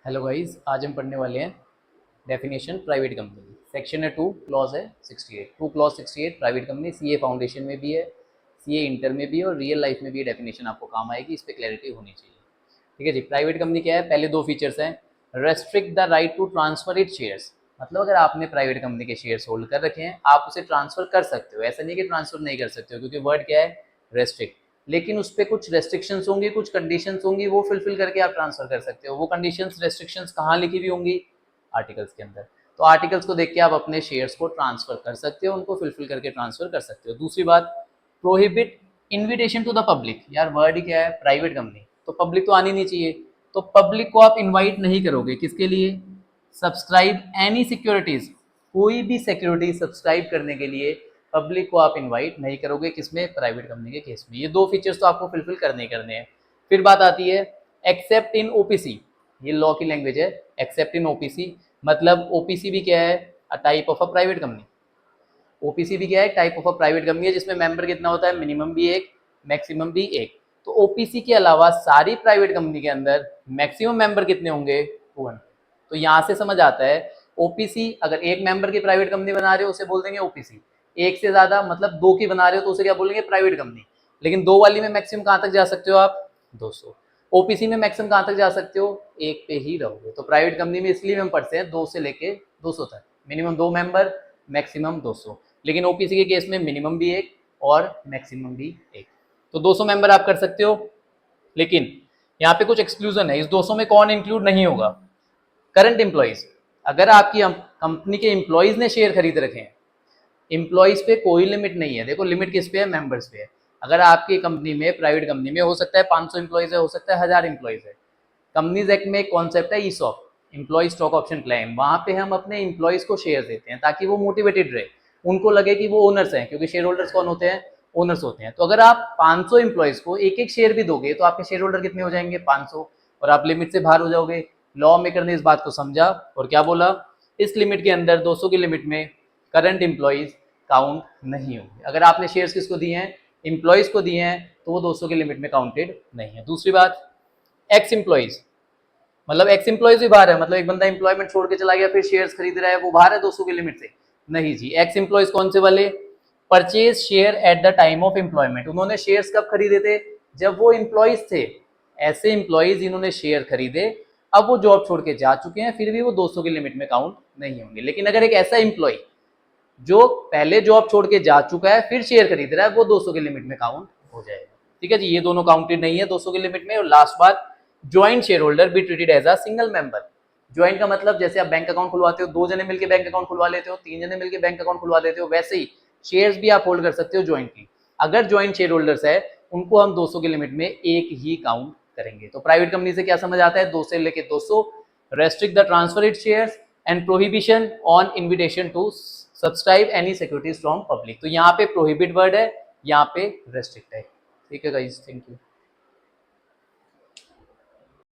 Hello guys, आज हम पढ़ने वाले हैं डेफिनेशन प्राइवेट कंपनी। सेक्शन है 2, क्लॉज है 68। 2 clause 68 private company CA foundation में भी है, सीए इंटर में भी है और रियल लाइफ में भी डेफिनेशन आपको काम आएगी। इस पर क्लैरिटी होनी चाहिए। ठीक है जी। प्राइवेट कंपनी क्या है? पहले दो फीचर्स हैं। Restrict the right to transfer it shares, मतलब अगर आपने प्राइवेट कंपनी के शेयर्स होल्ड कर रखे हैं आप उसे ट्रांसफर कर सकते हो। ऐसा नहीं कि ट्रांसफर नहीं कर सकते हो, क्योंकि वर्ड क्या है? रेस्ट्रिक्ट। लेकिन उस पर कुछ रेस्ट्रिक्शंस होंगी, कुछ कंडीशंस होंगी, वो फुलफिल करके आप ट्रांसफर कर सकते हो। वो कंडीशंस रेस्ट्रिक्शंस कहाँ लिखी हुई होंगी? आर्टिकल्स के अंदर। तो आर्टिकल्स को देख के आप अपने शेयर्स को ट्रांसफर कर सकते हो, उनको फुलफिल करके ट्रांसफर कर सकते हो। दूसरी बात, prohibit invitation to the public. यार वर्ड ही क्या है? प्राइवेट कंपनी, तो पब्लिक तो आनी नहीं चाहिए। तो पब्लिक को आप इनवाइट नहीं करोगे। किसके लिए? सब्सक्राइब एनी सिक्योरिटीज, कोई भी सिक्योरिटी सब्सक्राइब करने के लिए पब्लिक को आप इनवाइट नहीं करोगे। किसमें? प्राइवेट कंपनी के केस में। ये दो फीचर्स तो आपको फुलफिल करने ही करने हैं। फिर बात आती है एक्सेप्ट इन ओपीसी। ये लॉ की लैंग्वेज है, एक्सेप्ट इन ओपीसी। मतलब ओपीसी भी क्या है? A type of a private company. OPC भी क्या है? Type of a private company है, जिसमें मेंबर कितना होता है? मिनिमम भी एक, मैक्सिमम भी एक। तो ओपीसी के अलावा सारी प्राइवेट कंपनी के अंदर मैक्सिमम मेंबर कितने होंगे? 1। तो यहाँ से समझ आता है ओपीसी, अगर एक मेंबर की प्राइवेट कंपनी बना रहे हो उसे बोल देंगे ओपीसी। एक से ज्यादा मतलब दो की बना रहे हो तो उसे क्या बोलेंगे? Private company. लेकिन दो वाली में मैक्सिमम कहाँ तक जा सकते हो आप? 200। ओपीसी में मैक्सिमम कहाँ तक जा सकते हो? एक पे ही रहोगे। तो प्राइवेट कंपनी में इसलिए हम पढ़ते हैं 2 से लेके 200 तक, मिनिमम 2 मेंबर, मैक्सिमम 200। लेकिन ओपीसी के केस में मिनिमम भी एक और मैक्सिमम भी एक। तो 200 मेंबर आप कर सकते हो। लेकिन यहाँ पे कुछ एक्सक्लूजन है। इस 200 में कौन इंक्लूड नहीं होगा? Current employees. अगर आपकी कंपनी के एम्प्लॉइज ने शेयर खरीद रखे हैं, एम्प्लॉइज पे कोई लिमिट नहीं है। देखो लिमिट किस पे है? मेंबर्स पे है। अगर आपकी कंपनी में, प्राइवेट कंपनी में हो सकता है 500 एम्प्लॉइज है, हो सकता है 1000 एम्प्लॉइज है। कंपनीज एक्ट में एक कॉन्सेप्ट है ESOP, employ stock option plan. वहां पे हम अपने एम्प्लॉइज को शेयर देते हैं ताकि वो मोटिवेटेड रहे, उनको लगे कि वो ओनर्स हैं, क्योंकि शेयर होल्डर्स कौन होते हैं? ओनर्स होते हैं। तो अगर आप 500 एम्प्लॉइज को एक एक शेयर भी दोगे तो आपके शेयर होल्डर कितने हो जाएंगे? 500। और आप लिमिट से बाहर हो जाओगे। लॉ मेकर ने इस बात को समझा और क्या बोला? इस लिमिट के अंदर, 200 की लिमिट में करंट एम्प्लॉइज काउंट नहीं होंगे। अगर आपने शेयर्स किसको दिए हैं? एम्प्लॉइज को दिए हैं, तो वो 200 की लिमिट में काउंटेड नहीं है। दूसरी बात, एक्स एम्प्लॉइज, मतलब एक्स एम्प्लॉइज भी बाहर है। मतलब एक बंदा एम्प्लॉयमेंट छोड़ के चला गया, फिर शेयर्स खरीद रहा है, वो बाहर है 200 की लिमिट से? नहीं जी। एक्स एम्प्लॉइज कौन से वाले? Purchase share at the time of employment. उन्होंने शेयर्स कब खरीदे थे? जब वो एम्प्लॉइज थे। ऐसे एम्प्लॉइज इन्होंने शेयर खरीदे, अब वो जॉब छोड़ के जा चुके हैं, फिर भी वो 200 की लिमिट में काउंट नहीं होंगे। लेकिन अगर एक ऐसा एम्प्लॉय जो पहले जॉब छोड़ के जा चुका है फिर शेयर खरीद रहा है, वो 200 की लिमिट में काउंट हो जाएगा। ठीक है जी। ये दोनों काउंटेड नहीं है 200 की लिमिट में। और लास्ट बात, joint share holder be treated as a single member. Joint का मतलब जैसे आप बैंक अकाउंट खुलवाते हो, 2 जने मिलकर बैंक अकाउंट खुलवा लेते हो, 3 जने मिलकर बैंक अकाउंट खुलवा देते हो, वैसे ही शेयर्स भी आप होल्ड कर सकते हो ज्वाइंटली। अगर ज्वाइंट शेयर होल्डर्स है, उनको हम 200 की लिमिट में एक ही काउंट करेंगे। तो प्राइवेट कंपनी से क्या समझ आता है? 2 से लेके 200, restrict the transfer it shares and prohibition on invitation to subscribe any securities from public. तो यहाँ पे प्रोहिबिट वर्ड है, यहाँ पे रेस्ट्रिक्ट है। ठीक है गाइस, थैंक यू।